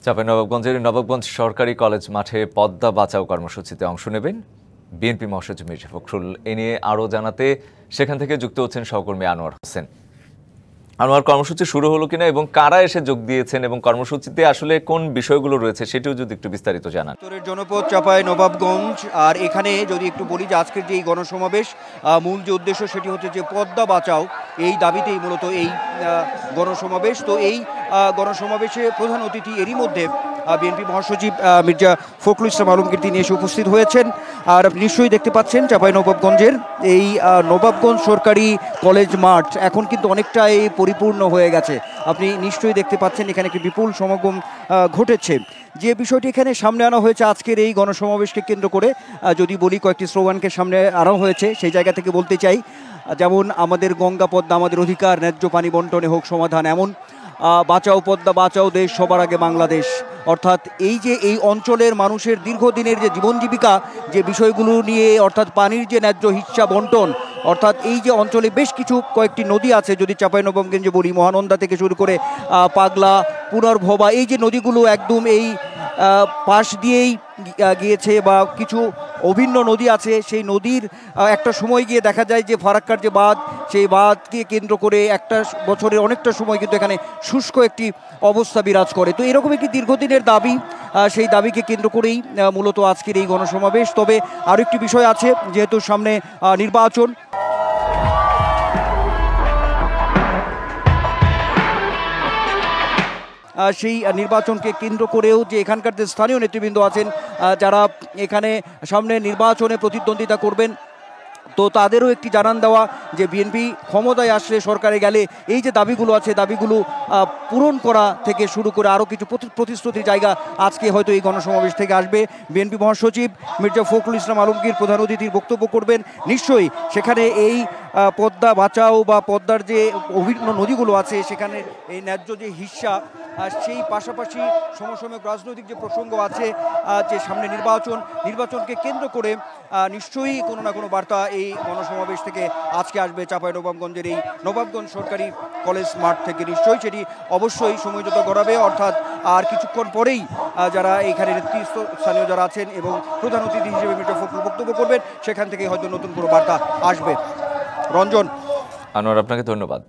চাঁপাইনবাবগঞ্জের নবাবগঞ্জ সরকারি কলেজ মাঠে পদ্মা বাঁচাও কর্মসূচিতে অংশ নেবেন বিএনপি মহাসচিব মির্জা ফখরুল। এ নিয়ে আরও জানাতে সেখান থেকে যুক্ত হচ্ছেন সহকর্মী আনোয়ার হোসেন। আনোয়ার, কর্মসূচি শুরু হলো কিনা এবং কারা এসে যোগ দিয়েছেন এবং কর্মসূচিতে আসলে কোন বিষয়গুলো রয়েছে সেটিও যদি একটু বিস্তারিত জানান। জনপদ চাঁপাইনবাবগঞ্জ, আর এখানে যদি একটু বলি যে আজকের যে এই গণসমাবেশ মূল যে উদ্দেশ্য সেটি হচ্ছে যে পদ্মা বাঁচাও, এই দাবিতেই মূলত এই গণসমাবেশ। তো এই গণসমাবেশে প্রধান অতিথি এরই মধ্যে বিএনপি মহাসচিব মির্জা ফখরুল ইসলাম আলমগীর তিনি এসে উপস্থিত হয়েছেন। আর নিশ্চয়ই দেখতে পাচ্ছেন চাঁপাইনবাবগঞ্জের এই নবাবগঞ্জ সরকারি কলেজ মাঠ এখন কিন্তু অনেকটাই পরিপূর্ণ হয়ে গেছে। আপনি নিশ্চয়ই দেখতে পাচ্ছেন এখানে একটি বিপুল সমাগম ঘটেছে। যে বিষয়টি এখানে সামনে আনা হয়েছে আজকের এই গণসমাবেশকে কেন্দ্র করে, যদি বলি কয়েকটি স্লোগানকে সামনে আনা হয়েছে, সেই জায়গা থেকে বলতে চাই যেমন আমাদের গঙ্গা পদ্মা আমাদের অধিকার, ন্যায্য পানি বন্টনে হোক সমাধান, এমন বাঁচাও পদ্মা বাঁচাও দেশ সবার আগে বাংলাদেশ। অর্থাৎ এই যে এই অঞ্চলের মানুষের দীর্ঘদিনের যে জীবন জীবিকা যে বিষয়গুলো নিয়ে, অর্থাৎ পানির যে ন্যায্য হিস্সা বন্টন, অর্থাৎ এই যে অঞ্চলে বেশ কিছু কয়েকটি নদী আছে, যদি চাঁপাইনবাবগঞ্জে বলি মহানন্দা থেকে শুরু করে পাগলা, পুনর্ভবা, এই যে নদীগুলো একদম এই পাশ দিয়েই গিয়েছে, বা কিছু অভিন্ন নদী আছে, সেই নদীর একটা সময় গিয়ে দেখা যায় যে ফারাক্কার যে বাঁধ, সেই বাঁধকে কেন্দ্র করে একটা বছরের অনেকটা সময় কিন্তু এখানে শুষ্ক একটি অবস্থা বিরাজ করে। তো এরকম একটি দীর্ঘদিনের দাবি, সেই দাবিকে কেন্দ্র করেই মূলত আজকের এই গণসমাবেশ। তবে আরও একটি বিষয় আছে, যেহেতু সামনে নির্বাচন, সেই নির্বাচনকে কেন্দ্র করেও যে এখানকার যে স্থানীয় নেতৃবৃন্দ আছেন যারা এখানে সামনে নির্বাচনে প্রতিদ্বন্দ্বিতা করবেন, তো তাদেরও একটি জানান দেওয়া যে বিএনপি ক্ষমতায় আসলে, সরকারে গেলে এই যে দাবিগুলো আছে দাবিগুলো পূরণ করা থেকে শুরু করে আরও কিছু প্রতিশ্রুতির জায়গা আজকে হয়তো এই গণসমাবেশ থেকে আসবে। বিএনপি মহাসচিব মির্জা ফখরুল ইসলাম আলমগীর প্রধান অতিথির বক্তব্য করবেন। নিশ্চয়ই সেখানে এই পদ্মা বাঁচাও বা পদ্মার যে অভিন্ন নদীগুলো আছে সেখানে এই ন্যায্য যে হিস্সা, সেই পাশাপাশি সমসাময়িক রাজনৈতিক যে প্রসঙ্গ আছে, যে সামনে নির্বাচনকে কেন্দ্র করে নিশ্চয়ই কোনো না কোনো বার্তা এই গণসমাবেশ থেকে আজকে আসবে চাঁপাইনবাবগঞ্জের এই নবাবগঞ্জ সরকারি কলেজ মাঠ থেকে। নিশ্চয়ই সেটি অবশ্যই সময়যুক্ত গড়াবে, অর্থাৎ আর কিছুক্ষণ পরেই যারা এখানে নেতৃস্থানীয় যারা আছেন এবং প্রধান অতিথি হিসেবে মির্জা ফখরুল বক্তব্য করবেন, সেখান থেকে হয়তো নতুন কোনো বার্তা আসবে। রঞ্জন, আনোয়ার, আপনাকে ধন্যবাদ।